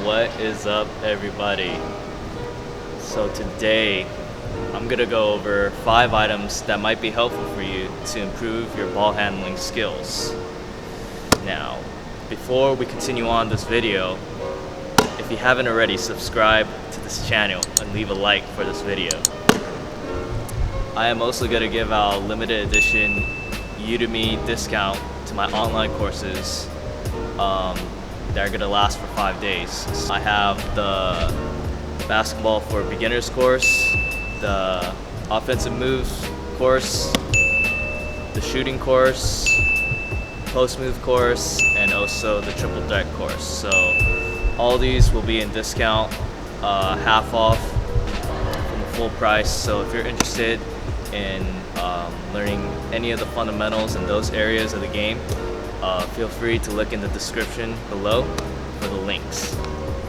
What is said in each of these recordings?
What is up, everybody? So today I'm gonna go over 5 items that might be helpful for you to improve your ball handling skills. Now, before we continue on this video, if you haven't already, subscribe to this channel and leave a like for this video. I am also gonna give out limited edition Udemy discount to my online courses that are gonna last for 5 days. I have the basketball for beginners course, the offensive moves course, the shooting course, post move course, and also the triple threat course. So all these will be in discount, half off from the full price. So if you're interested in learning any of the fundamentals in those areas of the game, feel free to look in the description below for the links.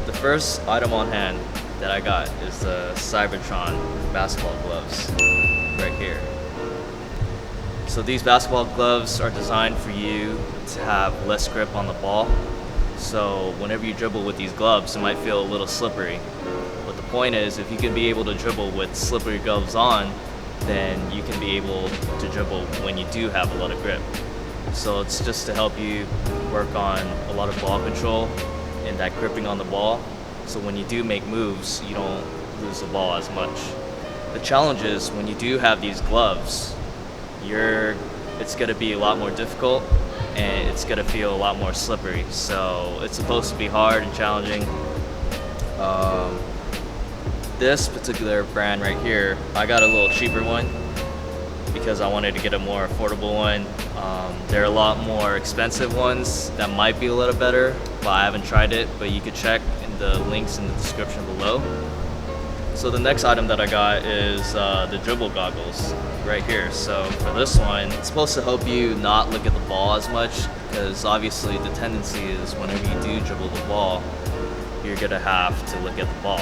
The first item on hand that I got is the Seibertron basketball gloves right here. So these basketball gloves are designed for you to have less grip on the ball. So whenever you dribble with these gloves, it might feel a little slippery. But the point is, if you can be able to dribble with slippery gloves on, then you can be able to dribble when you do have a lot of grip. So it's just to help you work on a lot of ball control and that gripping on the ball. So when you do make moves, you don't lose the ball as much. The challenge is when you do have these gloves, it's gonna be a lot more difficult and it's gonna feel a lot more slippery. So it's supposed to be hard and challenging. This particular brand right here, I got a little cheaper one because I wanted to get a more affordable one. There are a lot more expensive ones that might be a little better, but I haven't tried it, but you could check in the links in the description below. So the next item that I got is the Dribble Goggles right here. So for this one, it's supposed to help you not look at the ball as much, because obviously the tendency is whenever you do dribble the ball, you're gonna have to look at the ball,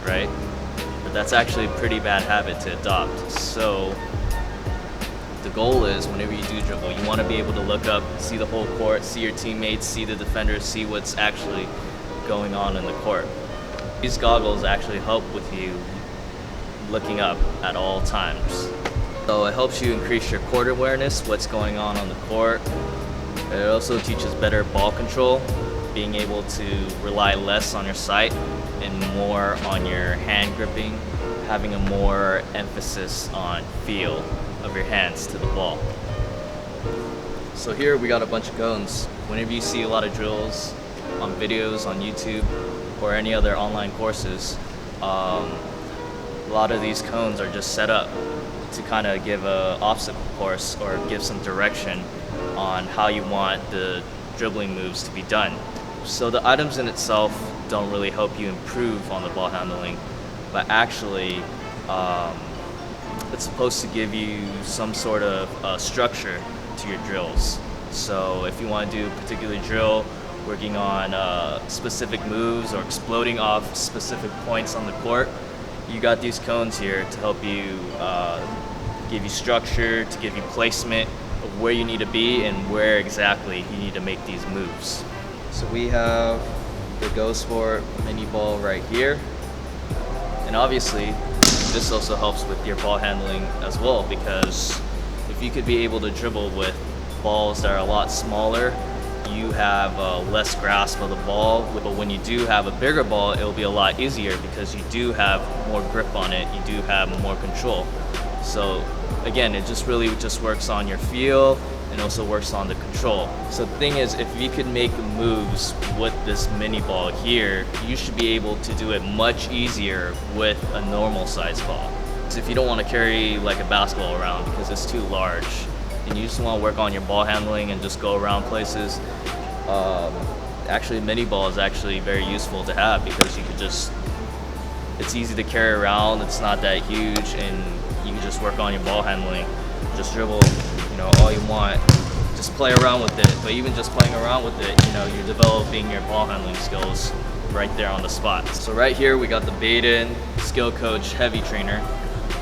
right? But that's actually a pretty bad habit to adopt. So the goal is whenever you do dribble, you want to be able to look up, see the whole court, see your teammates, see the defenders, see what's actually going on in the court. These goggles actually help with you looking up at all times. So it helps you increase your court awareness, what's going on the court. It also teaches better ball control, being able to rely less on your sight and more on your hand gripping, having a more emphasis on feel of your hands to the ball. So here we got a bunch of cones. Whenever you see a lot of drills on videos on YouTube or any other online courses, a lot of these cones are just set up to kind of give an obstacle course or give some direction on how you want the dribbling moves to be done. So the items in itself don't really help you improve on the ball handling, but actually it's supposed to give you some sort of structure to your drills. So if you want to do a particular drill working on specific moves or exploding off specific points on the court, you got these cones here to help you give you structure, to give you placement of where you need to be and where exactly you need to make these moves. So we have the GoSports mini ball right here, and obviously this also helps with your ball handling as well, because if you could be able to dribble with balls that are a lot smaller, you have less grasp of the ball. But when you do have a bigger ball, it'll be a lot easier because you do have more grip on it, you do have more control. So again, it just really just works on your feel and also works on the control. So the thing is, if you could make moves with this mini ball here, you should be able to do it much easier with a normal size ball. So if you don't want to carry like a basketball around because it's too large, and you just want to work on your ball handling and just go around places, actually mini ball is actually very useful to have, because you could just, it's easy to carry around, it's not that huge, and you can just work on your ball handling, just dribble, all you want, just play around with it. But even just playing around with it, you're developing your ball handling skills right there on the spot. So right here we got the Baden SkilCoach Heavy Trainer.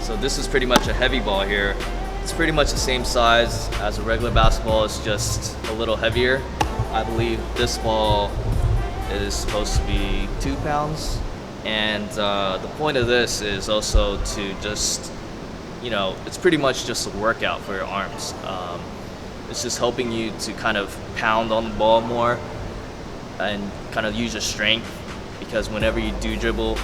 So this is pretty much a heavy ball here. It's pretty much the same size as a regular basketball, it's just a little heavier. I believe this ball is supposed to be 2 pounds. And the point of this is also to just, you know, it's pretty much just a workout for your arms. It's just helping you to kind of pound on the ball more and kind of use your strength, because whenever you do dribble,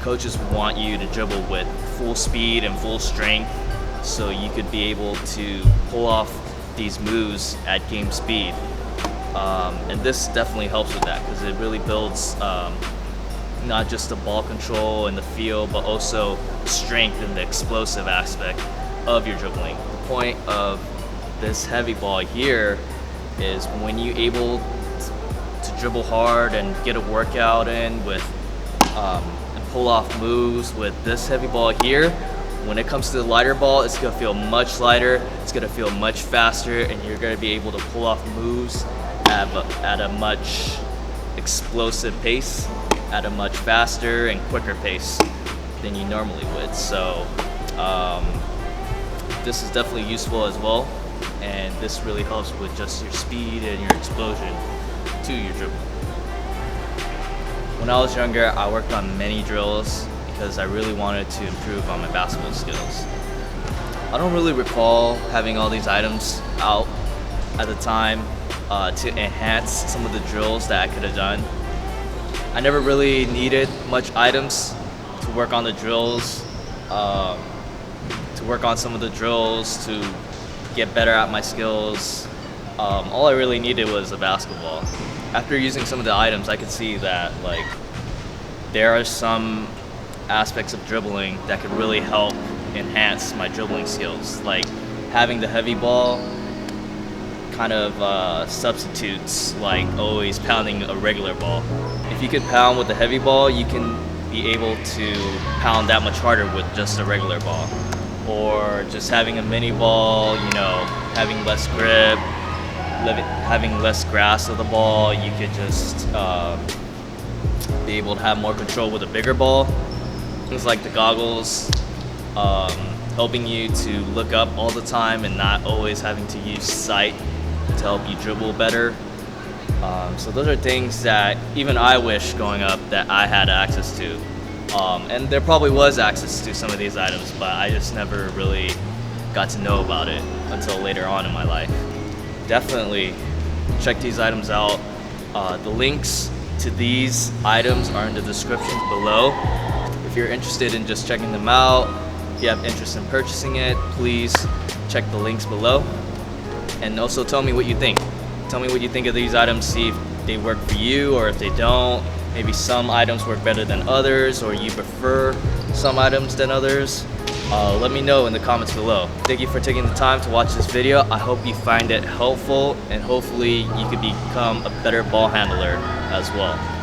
coaches want you to dribble with full speed and full strength, so you could be able to pull off these moves at game speed. And this definitely helps with that, because it really builds not just the ball control and the feel, but also strength and the explosive aspect of your dribbling. The point of this heavy ball here is when you're able to dribble hard and get a workout in with and pull off moves with this heavy ball here, when it comes to the lighter ball, it's gonna feel much lighter, it's gonna feel much faster, and you're gonna be able to pull off moves at a much explosive pace, at a much faster and quicker pace than you normally would. So this is definitely useful as well, and this really helps with just your speed and your explosion to your dribble. When I was younger, I worked on many drills because I really wanted to improve on my basketball skills. I don't really recall having all these items out at the time to enhance some of the drills that I could have done. I never really needed much items to work on the drills, to work on some of the drills, to get better at my skills. All I really needed was a basketball. After using some of the items, I could see that like there are some aspects of dribbling that could really help enhance my dribbling skills. Like having the heavy ball kind of substitutes like always pounding a regular ball. If you could pound with the heavy ball, you can be able to pound that much harder with just a regular ball. Or just having a mini ball, you know, having less grip, having less grasp of the ball, you could just be able to have more control with a bigger ball. Things like the goggles, helping you to look up all the time and not always having to use sight to help you dribble better. So those are things that even I wish growing up that I had access to. And there probably was access to some of these items, but I just never really got to know about it until later on in my life. Definitely check these items out. The links to these items are in the description below. If you're interested in just checking them out, if you have interest in purchasing it, please check the links below. And also tell me what you think. Tell me what you think of these items, see if they work for you or if they don't. Maybe some items work better than others, or you prefer some items than others. Let me know in the comments below. Thank you for taking the time to watch this video. I hope you find it helpful, and hopefully you can become a better ball handler as well.